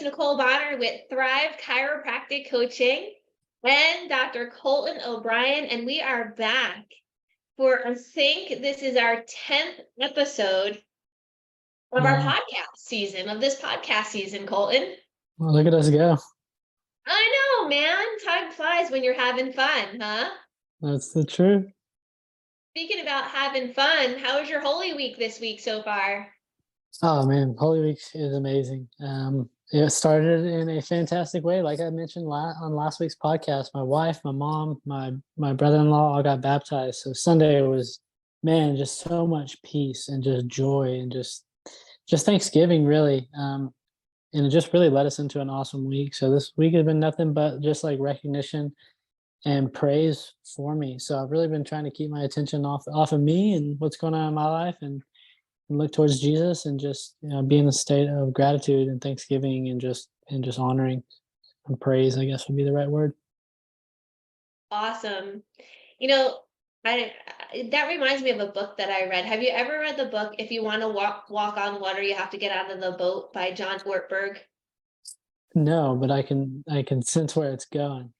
Nicole Bonner with Thrive Chiropractic Coaching and Dr. Colton O'Brien, and we are back for, I think this is our 10th episode of our podcast season, Colton. Well, look at us go. I know, man. Time flies when you're having fun, huh? That's the truth. Speaking about having fun, how was your Holy Week this week so far? Oh man, Holy Week is amazing. It started in a fantastic way. Like I mentioned on last week's podcast, my wife, my mom, my brother-in-law all got baptized. So Sunday was, man, just so much peace and just joy and just Thanksgiving really. And it just really led us into an awesome week. So this week has been nothing but just like recognition and praise for me. So I've really been trying to keep my attention off of me and what's going on in my life and look towards Jesus and just be in a state of gratitude and thanksgiving and just honoring and praise, I guess would be the right word. Awesome. You know, I that reminds me of a book that I read. Have you ever read the book If You Want to Walk on Water, You Have to Get Out of the Boat by John Ortberg? No, but I can sense where it's going.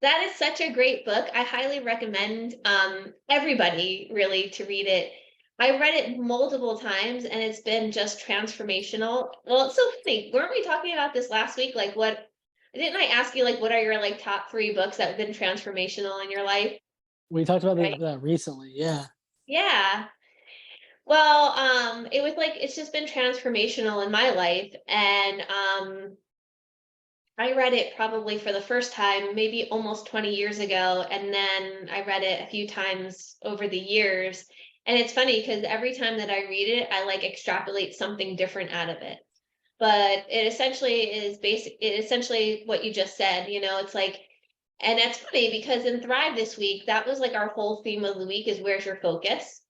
That is such a great book. I highly recommend everybody really to read it. I read it multiple times and it's been just transformational. Well, it's so funny. Weren't we talking about this last week? Like didn't I ask you like what are your like top 3 books that have been transformational in your life? We talked about Right? that recently. Yeah. Yeah. Well, it was like it's just been transformational in my life. And I read it probably for the first time, maybe almost 20 years ago. And then I read it a few times over the years. And it's funny because every time that I read it, I like extrapolate something different out of it. But it essentially what you just said, it's like, and that's funny because in Thrive this week, that was like our whole theme of the week is where's your focus,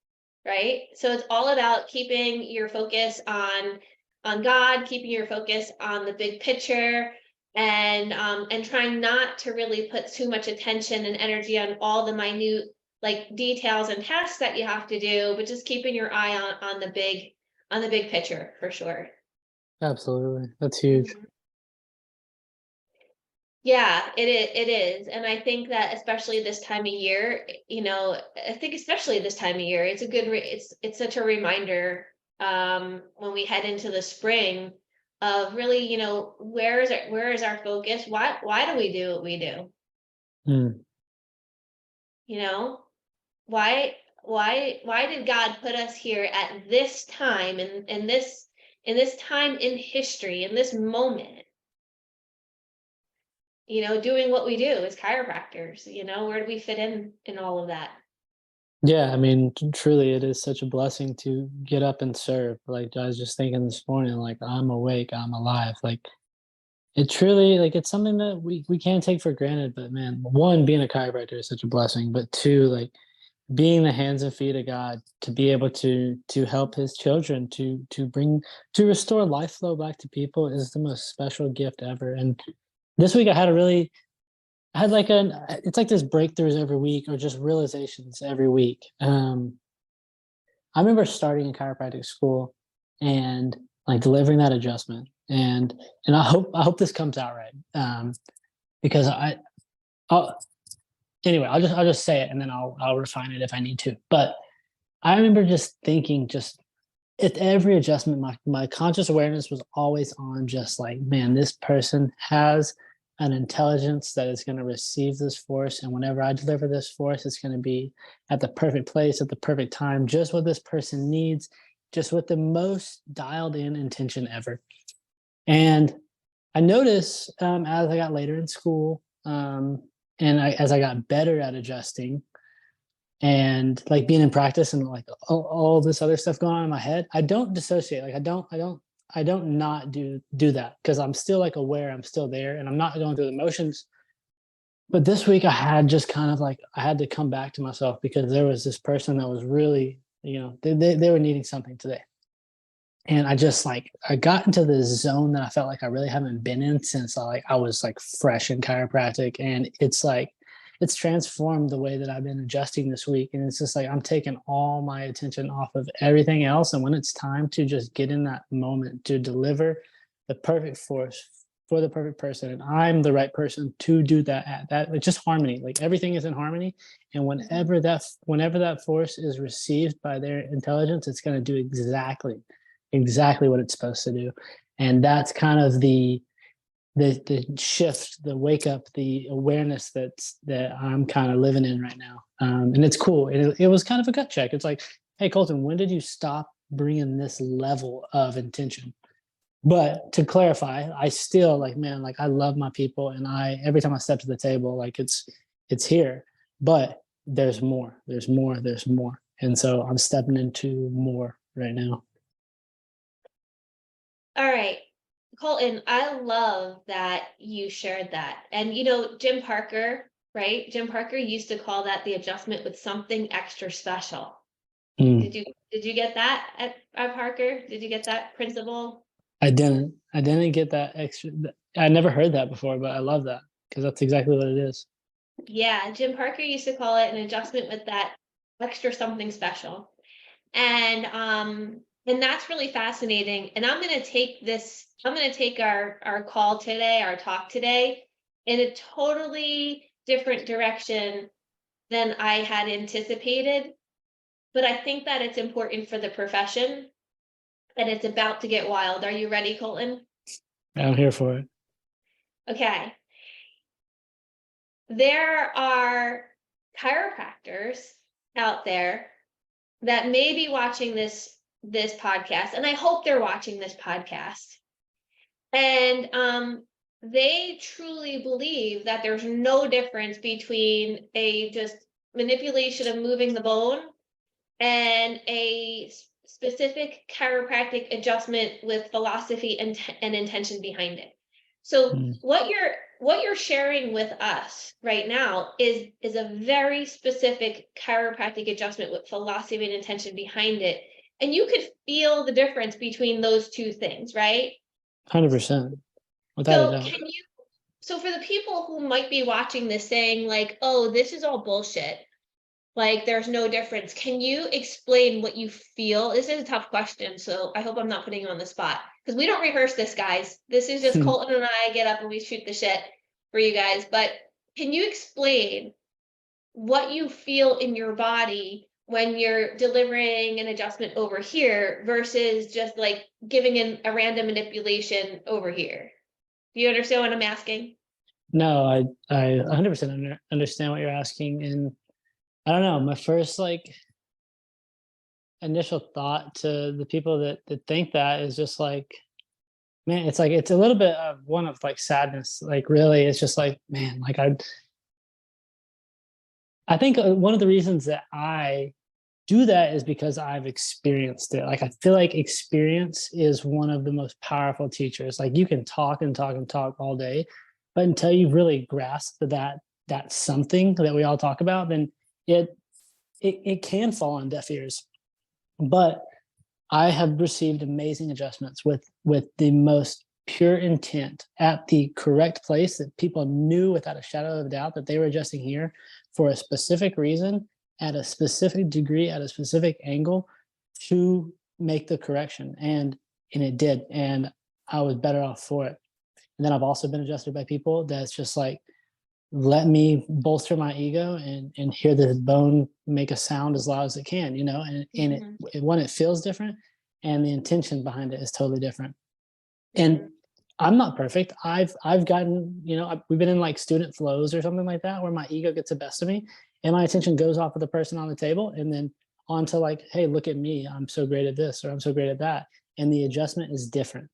right? So it's all about keeping your focus on God, keeping your focus on the big picture, and trying not to really put too much attention and energy on all the minute like details and tasks that you have to do, but just keeping your eye on the big picture for sure. Absolutely. That's huge. Mhm. Yeah, it is. And I think that especially this time of year, it's a good it's such a reminder when we head into the spring of really, where is our focus? Why do we do what we do? Mm. You know? Why did God put us here at this time in this time in history, in this moment? Doing what we do as chiropractors, where do we fit in all of that? Yeah, I mean, truly, it is such a blessing to get up and serve. Like I was just thinking this morning, like I'm awake, I'm alive. Like it truly, like it's something that we can't take for granted. But man, one, being a chiropractor is such a blessing. But two, like being the hands and feet of God to be able to help His children to restore life flow back to people is the most special gift ever. And this week I had like it's like this breakthroughs every week or just realizations every week. I remember starting in chiropractic school and like delivering that adjustment and I hope this comes out right. Because I'll anyway, I'll just say it and then I'll refine it if I need to. But I remember just thinking at every adjustment, my conscious awareness was always on just like, man, this person has an intelligence that is going to receive this force. And whenever I deliver this force, it's going to be at the perfect place, at the perfect time, just what this person needs, just with the most dialed in intention ever. And I noticed as I got later in school, as I got better at adjusting, and like being in practice and like all this other stuff going on in my head, I don't dissociate. Like I don't not do that because I'm still like aware, I'm still there and I'm not going through the motions. But this week I had just kind of like I had to come back to myself because there was this person that was really, they were needing something today. And I just like I got into this zone that I felt like I really haven't been in since I was like fresh in chiropractic. And it's like it's transformed the way that I've been adjusting this week. And it's just like I'm taking all my attention off of everything else. And when it's time to just get in that moment to deliver the perfect force for the perfect person, and I'm the right person to do that. At that, it's just harmony. Like everything is in harmony, and whenever that force is received by their intelligence, it's going to do exactly what it's supposed to do. And that's kind of the shift, the wake up, the awareness that I'm kind of living in right now. And it's cool. It was kind of a gut check. It's like, hey, Colton, when did you stop bringing this level of intention? But to clarify, I still like, man, like I love my people, and every time I step to the table, like it's here, but there's more, and so I'm stepping into more right now. All right, Colton, I love that you shared that. And Jim Parker, right? Jim Parker used to call that the adjustment with something extra special. Mm. Did you get that at Parker? Did you get that principle? I didn't get that extra. I never heard that before, but I love that because that's exactly what it is. Yeah, Jim Parker used to call it an adjustment with that extra something special. And that's really fascinating. And I'm going to take our call today, our talk today, in a totally different direction than I had anticipated. But I think that it's important for the profession, and it's about to get wild. Are you ready, Colton? I'm here for it. Okay. There are chiropractors out there that may be watching this podcast, and I hope they're watching this podcast. And they truly believe that there's no difference between a just manipulation of moving the bone and a specific chiropractic adjustment with philosophy and intention behind it. So what you're sharing with us right now is a very specific chiropractic adjustment with philosophy and intention behind it. And you could feel the difference between those two things, right? 100%. Without a doubt. So for the people who might be watching this saying like, oh, this is all bullshit, like there's no difference, can you explain what you feel? This is a tough question, so I hope I'm not putting you on the spot, because we don't rehearse this, guys. This is just Colton and I get up and we shoot the shit for you guys. But can you explain what you feel in your body when you're delivering an adjustment over here versus just like giving a random manipulation over here? Do you understand what I'm asking? No, I 100% understand what you're asking. And I don't know, my first like initial thought to the people that think that is just like, man, it's like, it's a little bit of one of like sadness. Like really, it's just like, man, like I think one of the reasons that I do that is because I've experienced it. Like I feel like experience is one of the most powerful teachers. Like you can talk and talk and talk all day, but until you really grasp that something that we all talk about, then it can fall on deaf ears. But I have received amazing adjustments with the most pure intent at the correct place, that people knew without a shadow of a doubt that they were adjusting here for a specific reason, at a specific degree, at a specific angle, to make the correction. And it did. And I was better off for it. And then I've also been adjusted by people that's just like, let me bolster my ego and hear the bone make a sound as loud as it can, and when it feels different, and the intention behind it is totally different. And I'm not perfect. I've gotten, we've been in like student flows or something like that, where my ego gets the best of me and my attention goes off of the person on the table, and then onto like, hey, look at me, I'm so great at this, or I'm so great at that. And the adjustment is different.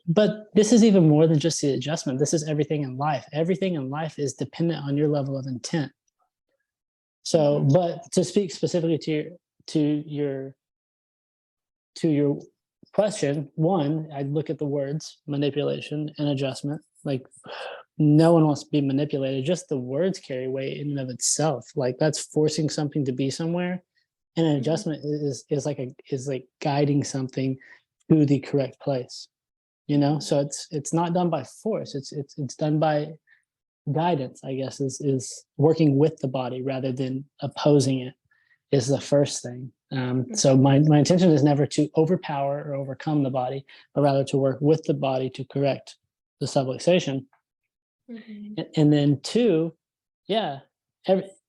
But this is even more than just the adjustment. This is everything in life. Everything in life is dependent on your level of intent. So, but to speak specifically to your question, one, I look at the words manipulation and adjustment. Like no one wants to be manipulated. Just the words carry weight in and of itself. Like that's forcing something to be somewhere. And an adjustment is like guiding something to the correct place. So it's not done by force. It's done by guidance, I guess, is working with the body rather than opposing it. is the first thing. So my intention is never to overpower or overcome the body, but rather to work with the body to correct the subluxation. And then two, yeah,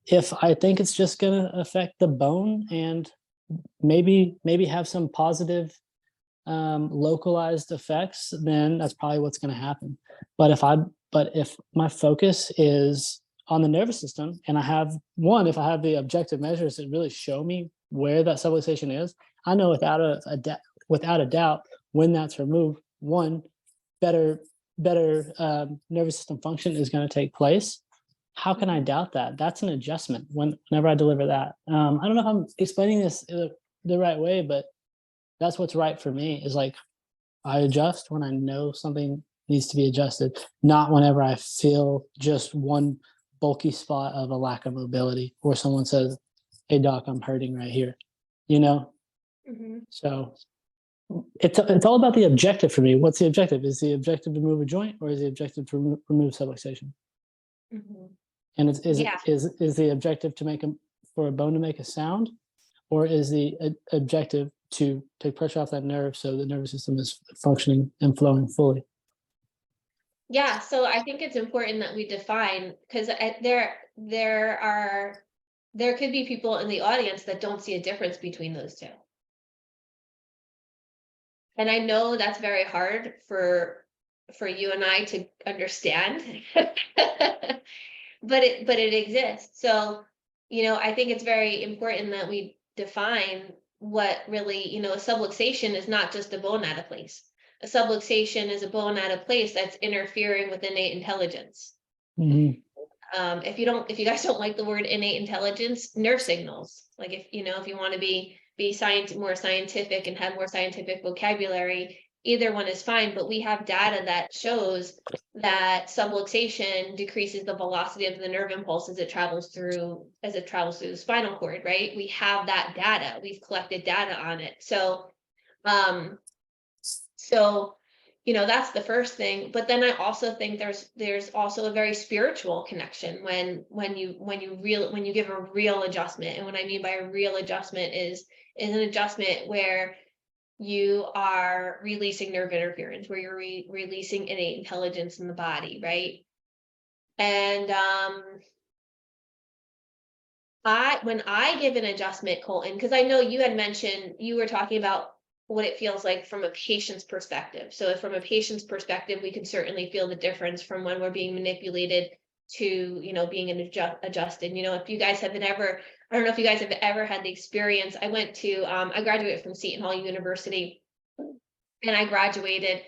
if I think it's just going to affect the bone and maybe have some positive localized effects, then that's probably what's going to happen. But if my focus is on the nervous system, and if I have the objective measures that really show me where that subluxation is, I know without a doubt when that's removed, one, better nervous system function is going to take place. How can I doubt that? That's an adjustment whenever I deliver that. I don't know if I'm explaining this the right way, but that's what's right for me, is like I adjust when I know something needs to be adjusted, not whenever I feel just one bulky spot of a lack of mobility, or someone says, "Hey doc, I'm hurting right here," you know? So it's all about the objective for me. What's the objective? Is the objective to move a joint, or is the objective to remove subluxation? And is the objective to for a bone to make a sound, or is the objective to take pressure off that nerve so the nervous system is functioning and flowing fully? Yeah, so I think it's important that we define, because there could be people in the audience that don't see a difference between those two. And I know that's very hard for you and I to understand, but it exists. So, I think it's very important that we define what really, a subluxation is not just a bone out of place. A subluxation is a bone out of place that's interfering with innate intelligence. If you guys don't like the word innate intelligence, nerve signals. Like if you want to be more scientific and have more scientific vocabulary, either one is fine. But we have data that shows that subluxation decreases the velocity of the nerve impulse as it travels through the spinal cord. Right? We have that data. We've collected data on it. So, that's the first thing. But then I also think there's also a very spiritual connection when you give a real adjustment. And what I mean by a real adjustment is an adjustment where you are releasing nerve interference, where you're releasing innate intelligence in the body, right? And when I give an adjustment, Colton, because I know you had mentioned, you were talking about what it feels like from a patient's perspective. So if from a patient's perspective, we can certainly feel the difference from when we're being manipulated to, being adjusted. If you guys have I don't know if you guys have ever had the experience. I graduated from Seton Hall University, and I graduated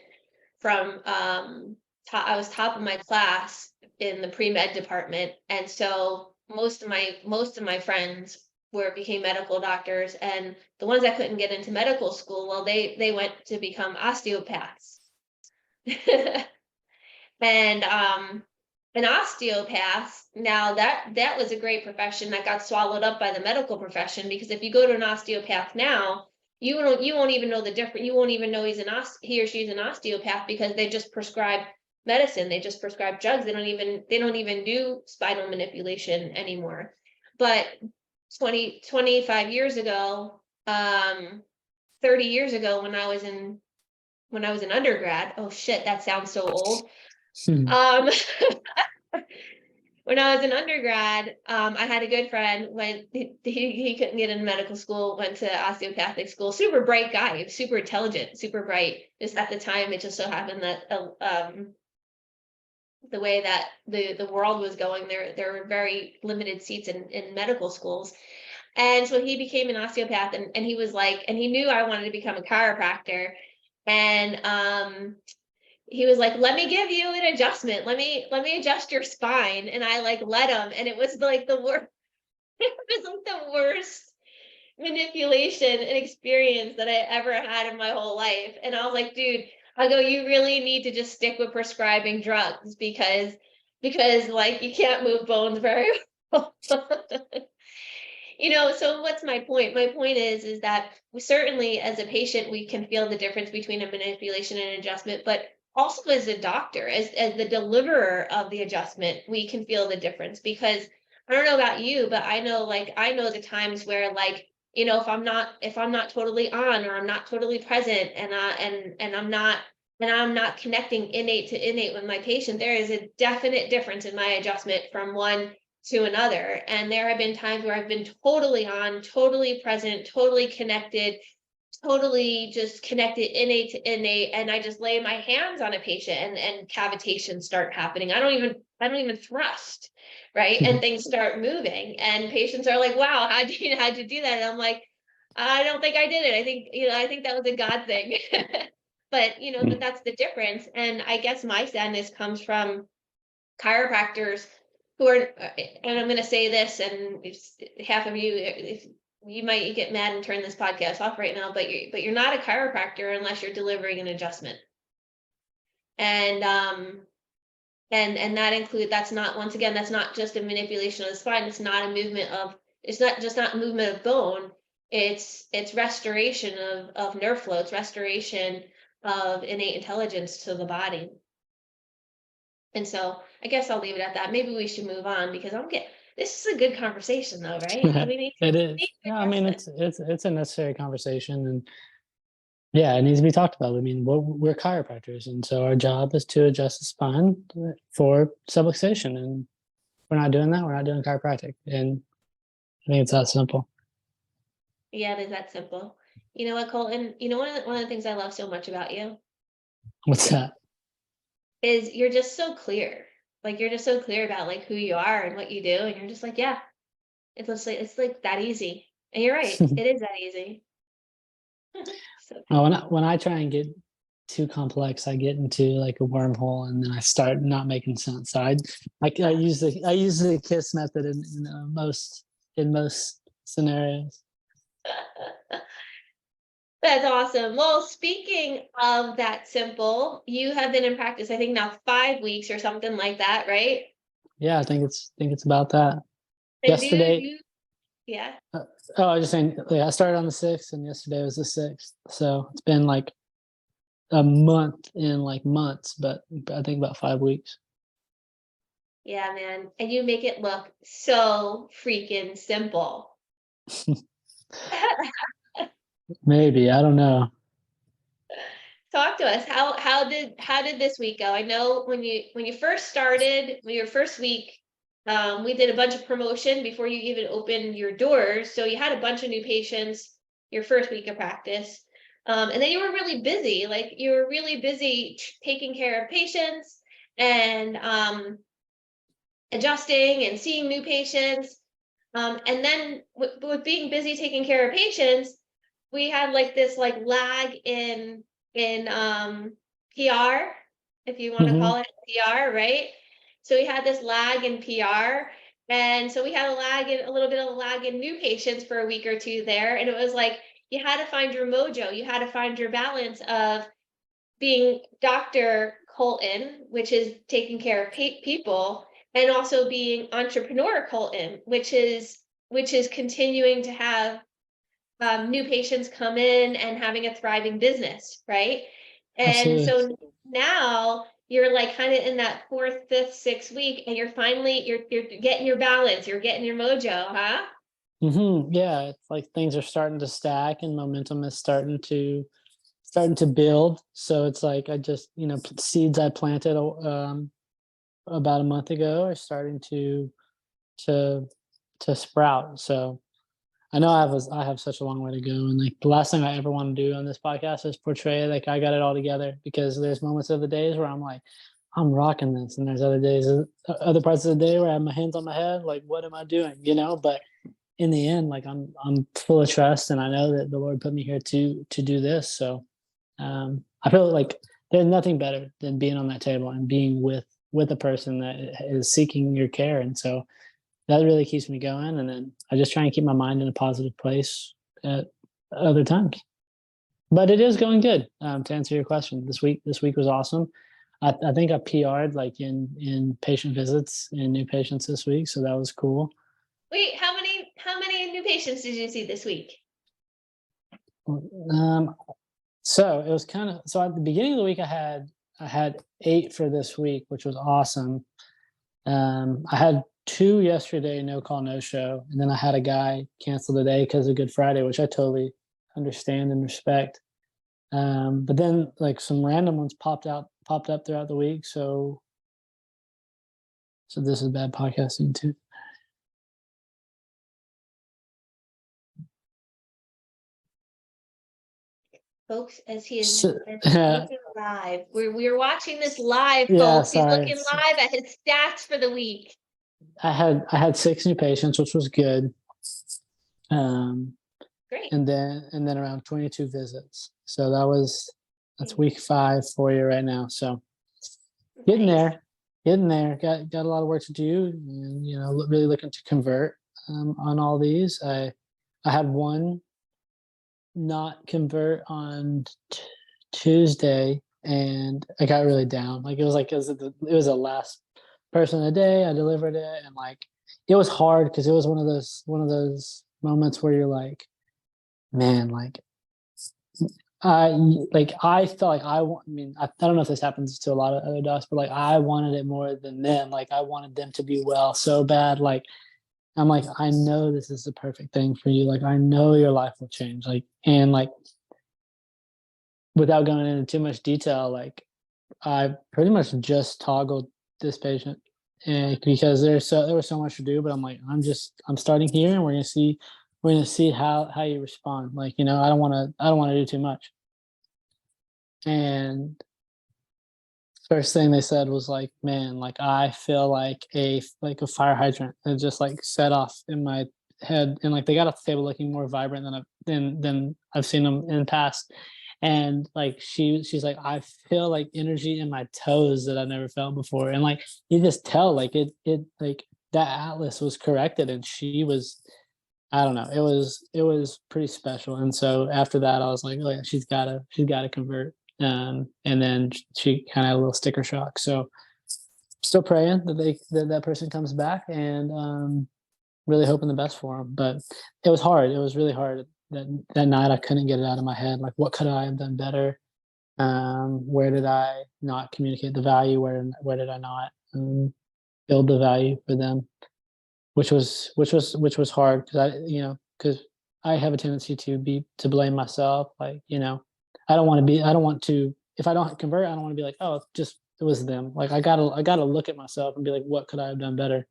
from, I was top of my class in the pre-med department. And so most of my friends became medical doctors, and the ones that couldn't get into medical school, well, they went to become osteopaths. And an osteopath, now that was a great profession that got swallowed up by the medical profession, because if you go to an osteopath now, you won't even know the difference. You won't even know he or she's an osteopath, because they just prescribe medicine. They just prescribe drugs. They don't even do spinal manipulation anymore. But 25 years ago, 30 years ago, when I was in undergrad, oh shit, that sounds so old. When I was in undergrad, I had a good friend, he couldn't get into medical school, went to osteopathic school, super bright guy, super intelligent, super bright. Just at the time, it just so happened that the way that the world was going, there were very limited seats in medical schools. And so he became an osteopath, and he was like, and he knew I wanted to become a chiropractor. And he was like, let me give you an adjustment. Let me adjust your spine. And I let him. And it was like the worst, it was like the worst manipulation and experience that I ever had in my whole life. And I was like, dude, you really need to just stick with prescribing drugs, because you can't move bones very well. So what's my point? My point is that we certainly, as a patient, we can feel the difference between a manipulation and an adjustment, but also as a doctor, as the deliverer of the adjustment, we can feel the difference, because I don't know about you, but I know the times where like, if I'm not totally on, or I'm not totally present, and I'm not connecting innate to innate with my patient, there is a definite difference in my adjustment from one to another. And there have been times where I've been totally on, totally present, totally connected, totally just connected innate to innate, and I just lay my hands on a patient, and cavitations start happening. I don't even thrust, right? And things start moving, and patients are like, wow, how'd you do that? And I'm like, I don't think I did it. I think that was a God thing. But that's the difference. And I guess my sadness comes from chiropractors who are, and I'm going to say this, and if half of you, if you might get mad and turn this podcast off right now, but you're not a chiropractor unless you're delivering an adjustment. And and that's not, once again, that's not just a manipulation of the spine. It's not movement of bone. It's restoration of nerve flow. It's restoration of innate intelligence to the body. And so I guess I'll leave it at that. Maybe we should move on, because this is a good conversation though, right? It is. Yeah, I mean, it's a necessary conversation, and yeah, it needs to be talked about. I mean, we're chiropractors, and so our job is to adjust the spine for subluxation, and if we're not doing that, we're not doing chiropractic. And I think it's that simple. Yeah, it is that simple. You know what, Colton? One of the things I love so much about you What's that? is you're just so clear. Like, you're just so clear about like who you are and what you do, and you're just like, yeah, it's like that easy. And you're right, it is that easy. So When I try and get too complex, I get into like a wormhole, and then I start not making sense. So I use the KISS method in most scenarios. That's awesome. Well, speaking of that simple, you have been in practice, I think now 5 weeks or something like that, right? Yeah, I think it's about that. And Yesterday, yeah. I was just saying, I started on the 6th, and yesterday was the 6th. So it's been like a month in like months, but I think about 5 weeks. Yeah, man. And you make it look so freaking simple. Maybe, I don't know. Talk to us. How did this week go? I know when you first started, your first week, we did a bunch of promotion before you even opened your doors. So you had a bunch of new patients your first week of practice. And then you were really busy. Like, you were really busy taking care of patients, and adjusting and seeing new patients. And then with being busy taking care of patients, we had like this like lag in PR, if you want to Hmm. call it PR, right? So we had this lag in PR. And so we had a little bit of a lag in new patients for a week or two there. And it was like, you had to find your mojo. You had to find your balance of being Dr. Colton, which is taking care of people, and also being entrepreneur Colton, which is continuing to have new patients come in and having a thriving business, right? And Absolutely. so now you're like kind of in that fourth, fifth, sixth week, and you're getting your balance, you're getting your mojo, huh? Yeah, it's like things are starting to stack, and momentum is starting to build. So it's like I just, seeds I planted about a month ago are starting to sprout. So I know I have such a long way to go, and like the last thing I ever want to do on this podcast is portray like I got it all together, because there's moments of the days where I'm like, I'm rocking this, and there's other parts of the day where I have my hands on my head, like what am I doing, But in the end, like I'm full of trust, and I know that the Lord put me here to do this. So I feel like there's nothing better than being on that table and being with a person that is seeking your care, and so that really keeps me going. And then I just try and keep my mind in a positive place at other times. But it is going good. To answer your question, this week was awesome. I think I PR'd like in patient visits and new patients this week, so that was cool. Wait, how many new patients did you see this week? Um, so it was so at the beginning of the week I had 8 for this week, which was awesome. I had 2 yesterday, no call, no show. And then I had a guy cancel the day because of Good Friday, which I totally understand and respect. But then like some random ones popped up throughout the week. So this is bad podcasting too. Folks, as he is So, looking live. We're watching this live, yeah, folks. He's sorry. looking live at his stats for the week. I had 6 new patients, which was good. Great. And then around 22 visits. So that's week 5 for you right now. So getting Nice. there. Got a lot of work to do, and really looking to convert on all these. I had one not convert on Tuesday, and I got really down. Like it was the last person of the day. I delivered it, and like it was hard because it was one of those moments where you're like, man, like I felt like I mean, I don't know if this happens to a lot of other docs, but like I wanted it more than them. Like I wanted them to be well so bad. Like I'm like, I know this is the perfect thing for you. Like I know your life will change. Like, and like without going into too much detail, like I pretty much just toggled this patient, and because there was so much to do, but I'm like, I'm starting here, and we're gonna see how you respond. Like, I don't want to do too much. And first thing they said was like, man, like I feel like a fire hydrant that just like set off in my head, and like they got off the table looking more vibrant than I've seen them in the past. And like she's like, I feel like energy in my toes that I never felt before. And like you just tell like it like that atlas was corrected, and she was, I don't know, it was pretty special. And so after that I was like, oh yeah, she's gotta convert. And then she kind of had a little sticker shock. So still praying that person comes back, and really hoping the best for them. But it was hard. It was really hard that night. I couldn't get it out of my head. Like, what could I have done better? Where did I not communicate the value? Where did I not build the value for them? Which was hard because because I have a tendency to blame myself. Like, I don't want to, if I don't convert, I don't want to be like, oh, just it was them. Like I gotta look at myself and be like, what could I have done better?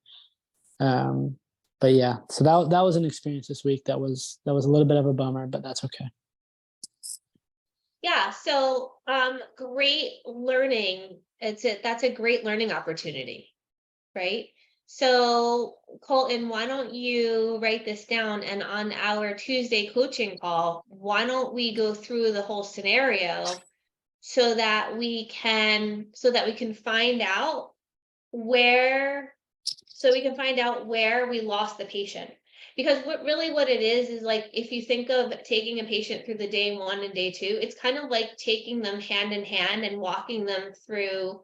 Um, but yeah, so that was an experience this week that was a little bit of a bummer, but that's okay. Yeah, so great learning. That's a great learning opportunity, right? So Colton, why don't you write this down, and on our Tuesday coaching call, why don't we go through the whole scenario so that we can find out where we lost the patient. Because what it is like, if you think of taking a patient through the day 1 and day 2, it's kind of like taking them hand in hand and walking them through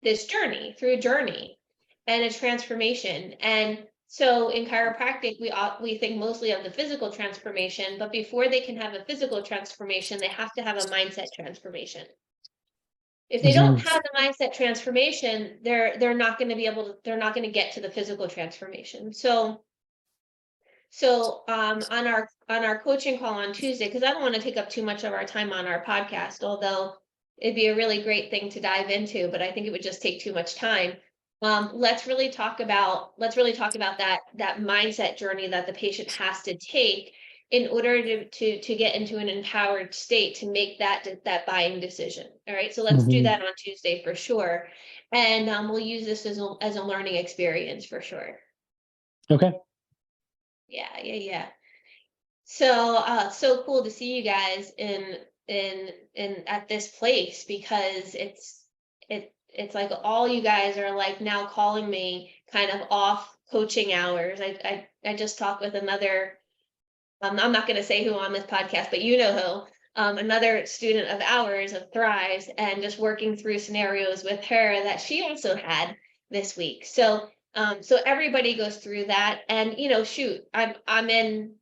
through a journey and a transformation. And so in chiropractic, we think mostly of the physical transformation, but before they can have a physical transformation, they have to have a mindset transformation. If they don't Mhm. have the mindset transformation, they're not going to be able to, they're not going to get to the physical transformation. So on our coaching call on Tuesday, because I don't want to take up too much of our time on our podcast, although it'd be a really great thing to dive into, but I think it would just take too much time. Let's really talk about that mindset journey that the patient has to take in order to get into an empowered state to make that buying decision. All right, so let's do Mhm. that on Tuesday for sure, and we'll use this as a learning experience for sure. Okay. Yeah. So cool to see you guys in at this place, because it's like all you guys are like now calling me kind of off coaching hours. I just talked with another, I'm not going to say who on this podcast, but you know who, another student of ours of Thrives, and just working through scenarios with her that she also had this week. So everybody goes through that, and shoot, I'm in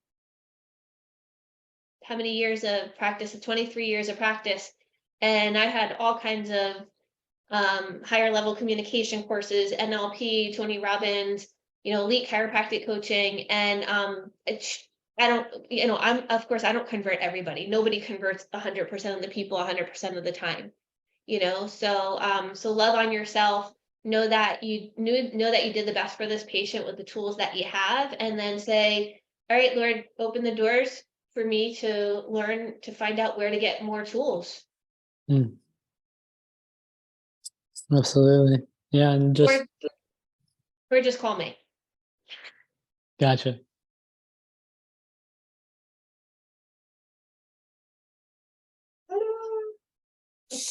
how many years of practice? 23 years of practice, and I had all kinds of higher level communication courses, NLP, Tony Robbins, elite chiropractic coaching. And I don't, of course, I don't convert everybody. Nobody converts 100% of the people 100% of the time, so love on yourself, know that know that you did the best for this patient with the tools that you have, and then say, all right, Lord, open the doors for me to learn, to find out where to get more tools. Mm. Absolutely. Yeah. And just, Or just call me. gotcha.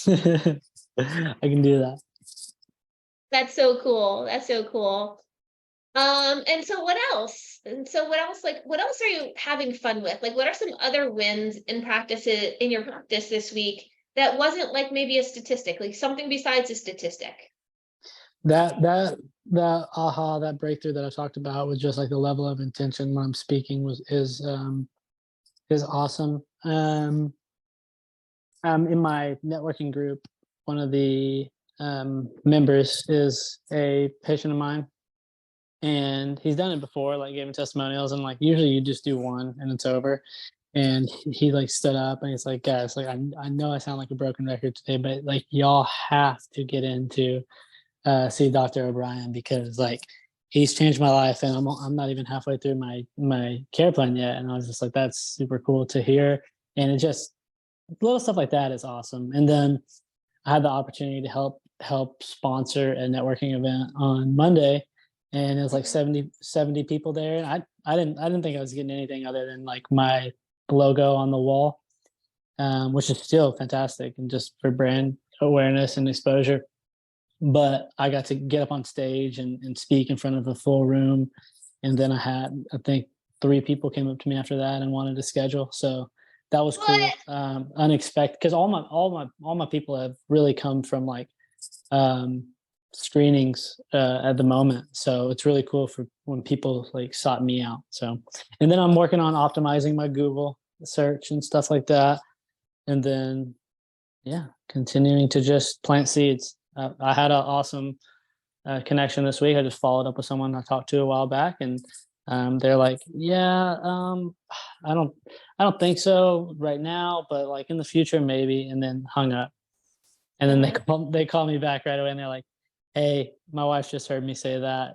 I can do that. That's so cool. That's so cool. And so what else? Like, what else are you having fun with? Like, what are some other wins in your practice this week that wasn't like maybe a statistic, like something besides a statistic? That aha, that breakthrough that I talked about was just like the level of intention when I'm speaking is awesome. In my networking group, one of the members is a patient of mine, and he's done it before, like giving testimonials, and like usually you just do one and it's over. And he like stood up and he's like, guys, like I know I sound like a broken record today, but like y'all have to get into see Dr. O'Brien, because like he's changed my life, and I'm not even halfway through my care plan yet. And I was just like, that's super cool to hear. And it just, little stuff like that is awesome. And then I had the opportunity to help sponsor a networking event on Monday, and it was like 70 people there. And I didn't think I was getting anything other than like my logo on the wall, which is still fantastic and just for brand awareness and exposure. But I got to get up on stage and speak in front of a full room. And then I think 3 people came up to me after that and wanted to schedule. So that was cool. What? Unexpected, because all my people have really come from like um, screenings at the moment. So it's really cool for when people like sought me out. So, and then I'm working on optimizing my Google search and stuff like that. And then, yeah, continuing to just plant seeds. I had an awesome connection this week. I just followed up with someone I talked to a while back, and they're like, "Yeah, I don't, I don't think so right now, but like in the future maybe." And then hung up. And then they call me back right away, and they're like, "Hey, my wife just heard me say that.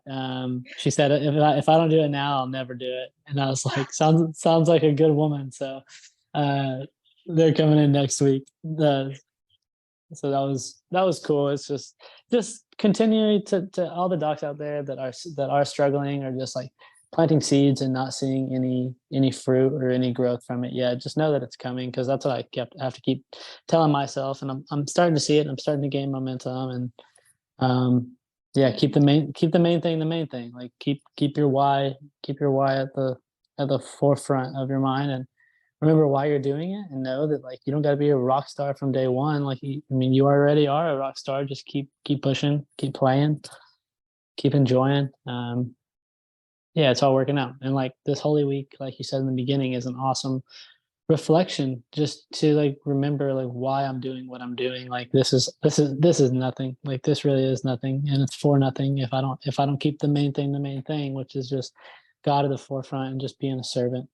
She said if I don't do it now, I'll never do it." And I was like, "Sounds like a good woman." So uh, they're coming in next week. So that was cool. It's just continuing to all the docs out there that are struggling, or just like planting seeds and not seeing any fruit or any growth from it yet. Just know that it's coming, because that's what I have to keep telling myself, and I'm starting to see it. I'm starting to gain momentum, and yeah, keep the main thing the main thing. Like keep your why at the forefront of your mind, and remember why you're doing it, and know that like you don't got to be a rock star from day one. Like you already are a rock star. Just keep pushing, keep playing, keep enjoying. Yeah, it's all working out. And like this Holy Week, like you said in the beginning, is an awesome reflection, just to like remember like why I'm doing what I'm doing. Like this is nothing. Like this really is nothing, and it's for nothing if I don't keep the main thing, which is just God at the forefront and just being a servant.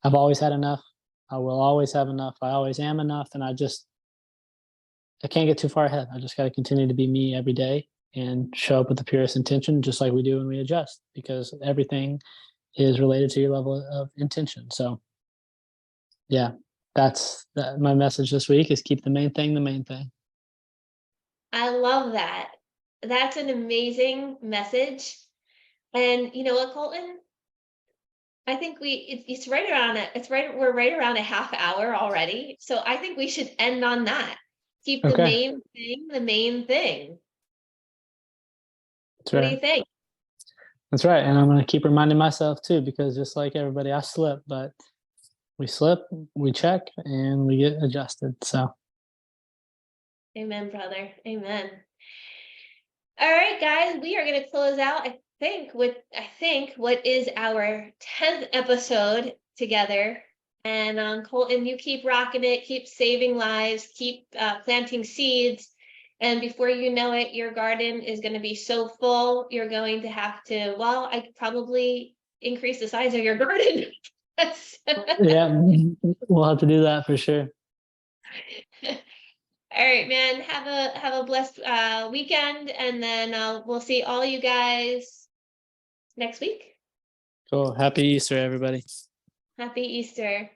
I've always had enough. I will always have enough. I always am enough. And I can't get too far ahead. I just got to continue to be me every day and show up with the purest intention, just like we do when we adjust, because everything is related to your level of intention. So, yeah, my message this week is keep the main thing the main thing. I love that. That's an amazing message. And you know what, Colton? I think it's right around it. We're right around a half hour already. So I think we should end on that. Keep the Okay. main thing the main thing. That's What do right. you think? That's right. And I'm going to keep reminding myself too, because just like everybody, I slip, but we slip, we check, and we get adjusted. So, Amen, brother. Amen. All right, guys, we are going to close out. I think what is our 10th episode together. And Colton, you keep rocking it, keep saving lives, keep planting seeds, And before you know it, your garden is going to be so full, you're going to have to, well, I could probably increase the size of your garden. Yeah, we'll have to do that for sure. All right, man. Have a blessed weekend, and then we'll see all you guys next week. Cool. Happy Easter, everybody. Happy Easter.